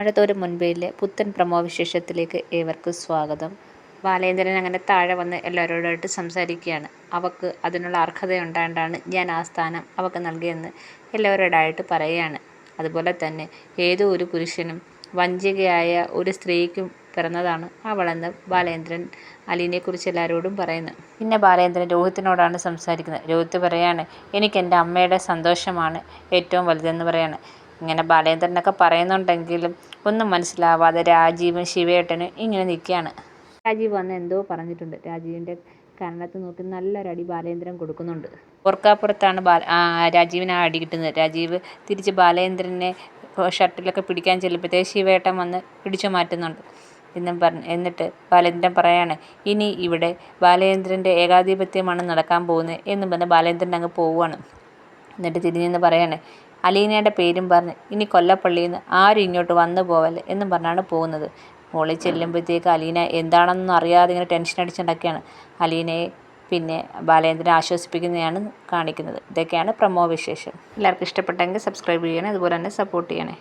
മഴത്തോരു മുൻപേയിലെ പുത്തൻ പ്രമോ വിശേഷത്തിലേക്ക് ഏവർക്കും സ്വാഗതം. ബാലേന്ദ്രൻ അങ്ങനെ താഴെ വന്ന് എല്ലാവരോടായിട്ട് സംസാരിക്കുകയാണ്. അവക്ക് അതിനുള്ള അർഹതയുണ്ടായിട്ടാണ് ഞാൻ ആ സ്ഥാനം അവക്ക് നൽകിയെന്ന് എല്ലാവരോടായിട്ട് പറയുകയാണ്. അതുപോലെ തന്നെ ഏതോ ഒരു പുരുഷനും വഞ്ചികയായ ഒരു സ്ത്രീക്കും പിറന്നതാണ് അവളെന്ന് ബാലേന്ദ്രൻ അലീനെക്കുറിച്ച് എല്ലാവരോടും പറയുന്നു. പിന്നെ ബാലേന്ദ്രൻ രോഹിത്തിനോടാണ് സംസാരിക്കുന്നത്. രോഹിത്ത് പറയാണ്, എനിക്ക് എൻ്റെ അമ്മയുടെ സന്തോഷമാണ് ഏറ്റവും വലുതെന്ന് പറയാണ്. ഇങ്ങനെ ബാലേന്ദ്രനൊക്കെ പറയുന്നുണ്ടെങ്കിലും ഒന്നും മനസ്സിലാവാതെ രാജീവും ശിവേട്ടനും ഇങ്ങനെ നിൽക്കുകയാണ്. രാജീവ് വന്ന് എന്തോ പറഞ്ഞിട്ടുണ്ട്. രാജീവിൻ്റെ കരണത്ത് നോക്കി നല്ലൊരടി ബാലേന്ദ്രൻ കൊടുക്കുന്നുണ്ട്. ഓർക്കാപ്പുറത്താണ് രാജീവിന് ആ അടി കിട്ടുന്നത്. രാജീവ് തിരിച്ച് ബാലേന്ദ്രനെ ഷർട്ടിലൊക്കെ പിടിക്കാൻ ചെല്ലുമ്പോഴത്തേക്ക് ശിവേട്ടൻ വന്ന് പിടിച്ചു മാറ്റുന്നുണ്ട്. എന്നിട്ട് ബാലേന്ദ്രൻ പറയാണ്, ഇനി ഇവിടെ ബാലേന്ദ്രൻ്റെ ഏകാധിപത്യമാണ് നടക്കാൻ പോകുന്നത് എന്നും പറഞ്ഞ് ബാലേന്ദ്രൻ അങ്ങ് പോവുകയാണ്. എന്നിട്ട് തിരിഞ്ഞെന്ന് പറയാണ്, അലീനയുടെ പേരും പറഞ്ഞ് ഇനി കൊല്ലപ്പള്ളിയിൽ നിന്ന് ആരും ഇങ്ങോട്ട് വന്നു പോവല്ലേ എന്നും പറഞ്ഞാണ് പോകുന്നത്. മോളിൽ ചെല്ലുമ്പോഴത്തേക്ക് അലീന എന്താണെന്നൊന്നും അറിയാതെ ഇങ്ങനെ ടെൻഷൻ അടിച്ചുണ്ടാക്കിയാണ്. അലീനയെ പിന്നെ ബാലേന്ദ്രനെ ആശ്വസിപ്പിക്കുന്നതാണ് കാണിക്കുന്നത്. ഇതൊക്കെയാണ് പ്രമോ വിശേഷം. എല്ലാവർക്കും ഇഷ്ടപ്പെട്ടെങ്കിൽ സബ്സ്ക്രൈബ് ചെയ്യണേ, അതുപോലെ തന്നെ സപ്പോർട്ട് ചെയ്യണേ.